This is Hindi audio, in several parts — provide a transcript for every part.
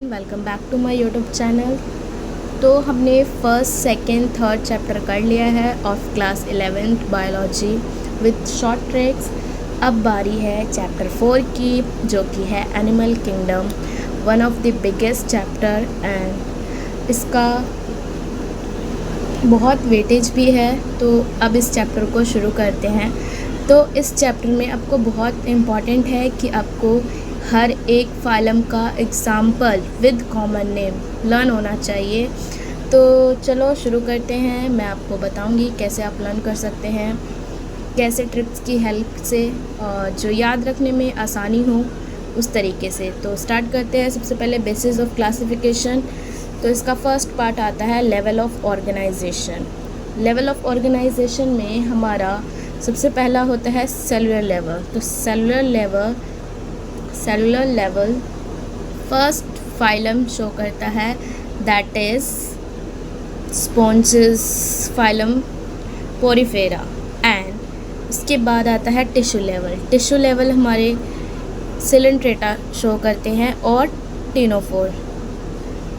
Welcome back to my YouTube channel. तो हमने फर्स्ट सेकंड थर्ड चैप्टर कर लिया है of class 11th biology with short tricks. अब बारी है चैप्टर 4 की, जो कि है animal kingdom, one of the biggest chapter and इसका बहुत वेटेज भी है। तो अब इस चैप्टर को शुरू करते हैं। तो इस चैप्टर में आपको बहुत इम्पॉर्टेंट है कि आपको हर एक फाइलम का example with common name learn होना चाहिए। तो चलो शुरू करते हैं। मैं आपको बताऊंगी कैसे आप लर्न कर सकते हैं, कैसे ट्रिक्स की हेल्प से, और जो याद रखने में आसानी हो उस तरीके से। तो स्टार्ट करते हैं। सबसे पहले बेसिस ऑफ क्लासिफिकेशन। तो इसका फर्स्ट पार्ट आता है level of organisation. Level of organisation में हमारा सबसे पहला होता है सेलुलर लेवल। तो cellular level first phylum show करता है, that is sponges phylum Porifera. And इसके बाद आता है टिश्यू लेवल। टिश्यू लेवल हमारे सिलेंट्रेटा शो करते हैं और टिनोफोर।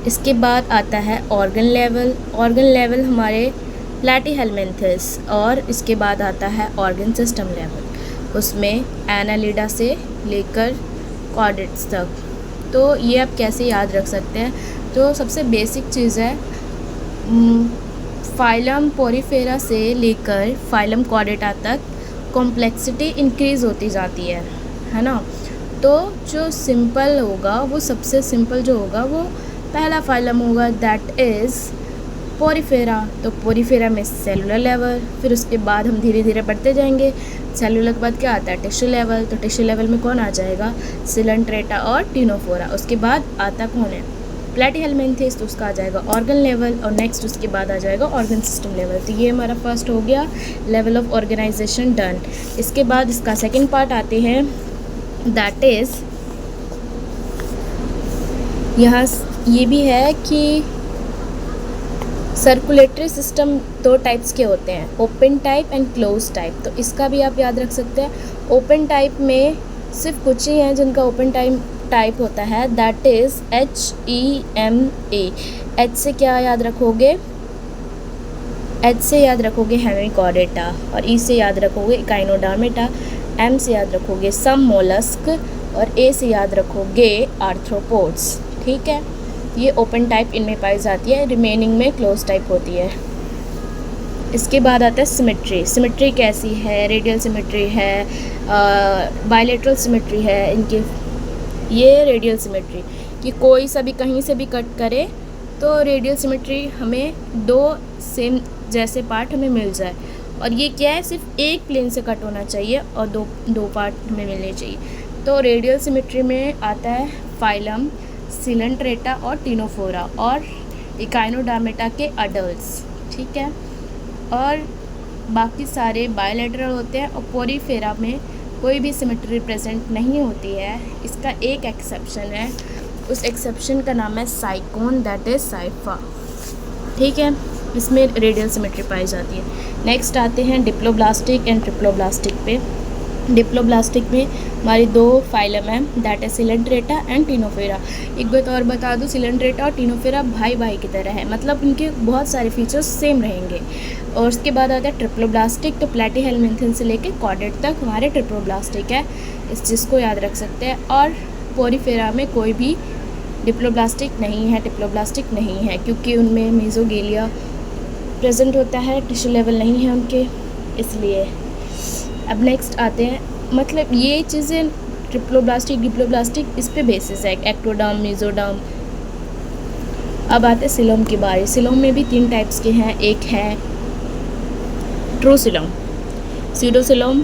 इसके बाद आता है ऑर्गन लेवल। ऑर्गन लेवल हमारे प्लैटीहेलमिन्थस। और इसके बाद आता है ऑर्गन सिस्टम लेवल, उसमें एनालिडा से लेकर कॉर्डेट्स तक। तो ये आप कैसे याद रख सकते हैं? तो सबसे बेसिक चीज़ है, फाइलम पोरीफेरा से लेकर फाइलम कॉर्डेटा तक कॉम्प्लेक्सिटी इंक्रीज़ होती जाती है ना। तो जो सिंपल होगा, वो सबसे सिंपल जो होगा वो पहला फाइलम होगा, दैट इज़ पोरीफेरा। तो पोरीफेरा में सेलुलर लेवल, फिर उसके बाद हम धीरे धीरे बढ़ते जाएंगे। सेलुलर के बाद क्या आता है? Tissue level. तो टिश्यू लेवल में कौन आ जाएगा? सिलेंट्रेटा और टिनोफोरा। उसके बाद आता कौन है? प्लैटीहेलमिन्थस। तो उसका आ जाएगा ऑर्गन लेवल, और नेक्स्ट उसके बाद आ जाएगा ऑर्गन सिस्टम लेवल। तो ये हमारा फर्स्ट हो गया लेवल ऑफ ऑर्गेनाइजेशन डन। इसके बाद इसका सेकेंड पार्ट आते हैं, दैट इज़ यहाँ ये भी है कि सर्कुलेटरी सिस्टम दो टाइप्स के होते हैं, open type and close type. तो इसका भी आप याद रख सकते हैं। ओपन टाइप में सिर्फ कुछ ही हैं जिनका ओपन टाइप होता है, दैट इज़ HEMA। H से क्या याद रखोगे? H से याद रखोगे हेमिकॉर्डेटा, और E से याद रखोगे इकाइनोडर्मेटा, M से याद रखोगे सम मोलस्क, और A से याद रखोगे आर्थ्रोपोड्स। ठीक है, ये ओपन टाइप इनमें पाई जाती है, रिमेनिंग में क्लोज टाइप होती है। इसके बाद आता है सिमेट्री। सिमेट्री कैसी है? रेडियल सिमेट्री है, बायलेटरल सिमेट्री है इनकी। ये रेडियल सिमेट्री कि कोई सा भी कहीं से भी कट करे तो रेडियल सिमेट्री हमें दो सेम जैसे पार्ट हमें मिल जाए। और ये क्या है? सिर्फ एक प्लेन से कट होना चाहिए और दो पार्ट हमें मिलने चाहिए। तो रेडियल सिमेट्री में आता है फाइलम सिलेंट्रेटा और टिनोफोरा और इकाइनोडर्मेटा के अडल्ट्स। ठीक है, और बाकी सारे बायलैटरल होते हैं, और पोरीफेरा में कोई भी सिमेट्री प्रेजेंट नहीं होती है। इसका एक एक्सेप्शन है, उस एक्सेप्शन का नाम है साइकोन, दैट इज साइफा। ठीक है, इसमें रेडियल सिमेट्री पाई जाती है। नेक्स्ट आते हैं डिप्लोब्लास्टिक एंड ट्रिप्लोब्लास्टिक पे। डिप्लोब्लास्टिक में हमारी दो फाइलम हैं, दैट है सिलेंट्रेटा एंड टिनोफेरा। एक बात और बता दूं, सिलेंट्रेटा और टिनोफेरा भाई भाई की तरह है, मतलब उनके बहुत सारे फीचर्स सेम रहेंगे। और उसके बाद आता है ट्रिप्लोब्लास्टिक। तो प्लैटीहेलमिन्थस से लेकर कॉर्डेट तक हमारे ट्रिप्लोब्लास्टिक है, इस चीज़ को याद रख सकते हैं। और पोरीफेरा में कोई भी डिप्लोब्लास्टिक नहीं है, टिप्लोब्लास्टिक नहीं है, क्योंकि उनमें मेसोगेलिया प्रेजेंट होता है, टिश्यू लेवल नहीं है उनके, इसलिए। अब नेक्स्ट आते हैं, मतलब ये चीज़ें ट्रिप्लोब्लास्टिक डिप्लोब्लास्टिक इस पे बेसिस है, एक्टोडर्म मेसोडर्म। अब आते हैं सिलोम की बारी। सिलोम में भी 3 टाइप्स के हैं। एक है ट्रूसिलोम, स्यूडोसिलोम,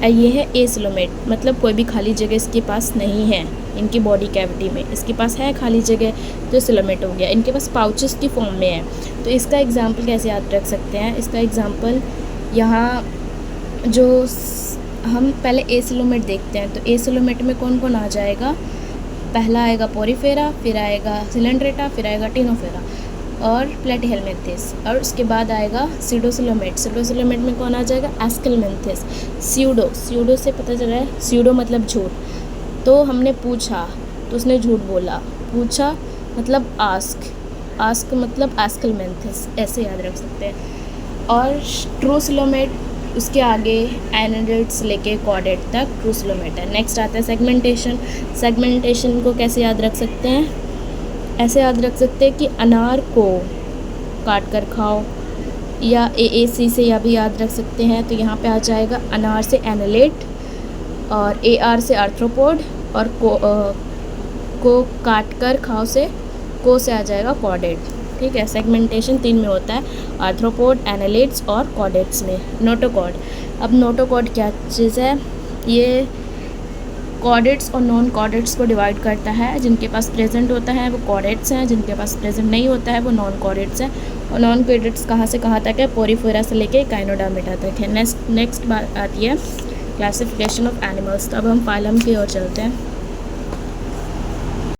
ये है एसिलोमेट, मतलब कोई भी खाली जगह इसके पास नहीं है इनकी बॉडी कैविटी में। इसके पास है खाली जगह, जो सिलोमेट हो गया। इनके पास पाउचेस की फॉर्म में है। तो इसका एग्जाम्पल कैसे याद रख सकते हैं? इसका एग्जाम्पल यहाँ जो हम पहले एसिलोमेट देखते हैं, तो एसिलोमेट में कौन कौन आ जाएगा? पहला आएगा पोरीफेरा, फिर आएगा सिलेंट्रेटा, फिर आएगा टिनोफेरा और प्लैटीहेलमिन्थस, और उसके बाद आएगा सीडोसिलोमेट। सीडोसिलोमेट में कौन आ जाएगा? एस्केलमिन्थस। स्यूडो से पता चल रहा है, स्यूडो मतलब झूठ। तो हमने पूछा तो उसने झूठ बोला, पूछा मतलब आस्क, आस्क मतलब एस्कलमेंथिस, ऐसे याद रख सकते हैं। और ट्रूसिलोमेट उसके आगे एनालिड्स लेके कॉर्डेट तक ट्रूसिलोमेट है। नेक्स्ट आता है सेगमेंटेशन। सेगमेंटेशन को कैसे याद रख सकते हैं? ऐसे याद रख सकते हैं कि अनार को काट कर खाओ, या AAC से यह भी याद रख सकते हैं। तो यहाँ पे आ जाएगा अनार से एनालिड, और AR से आर्थ्रोपोड, और को काट कर खाओ से को से आ जाएगा कॉर्डेट। ठीक है, सेगमेंटेशन 3 में होता है, आर्थ्रोपोड, एनालिड्स और कॉर्डेट्स में। नोटोकॉर्ड। अब नोटोकॉर्ड क्या चीज़ है? ये कॉर्डेट्स और नॉन कॉर्डेट्स को डिवाइड करता है। जिनके पास प्रेजेंट होता है वो कॉर्डेट्स हैं, जिनके पास प्रेजेंट नहीं होता है वो नॉन कॉर्डेट्स हैं। और नॉन कॉर्डेट्स कहाँ से कहाँ तक है? पोरीफेरा से लेके काइनोडर्मेटा तक है। नेक्स्ट बात आती है क्लासिफिकेशन ऑफ एनिमल्स। तो अब हम फाइलम की ओर चलते हैं।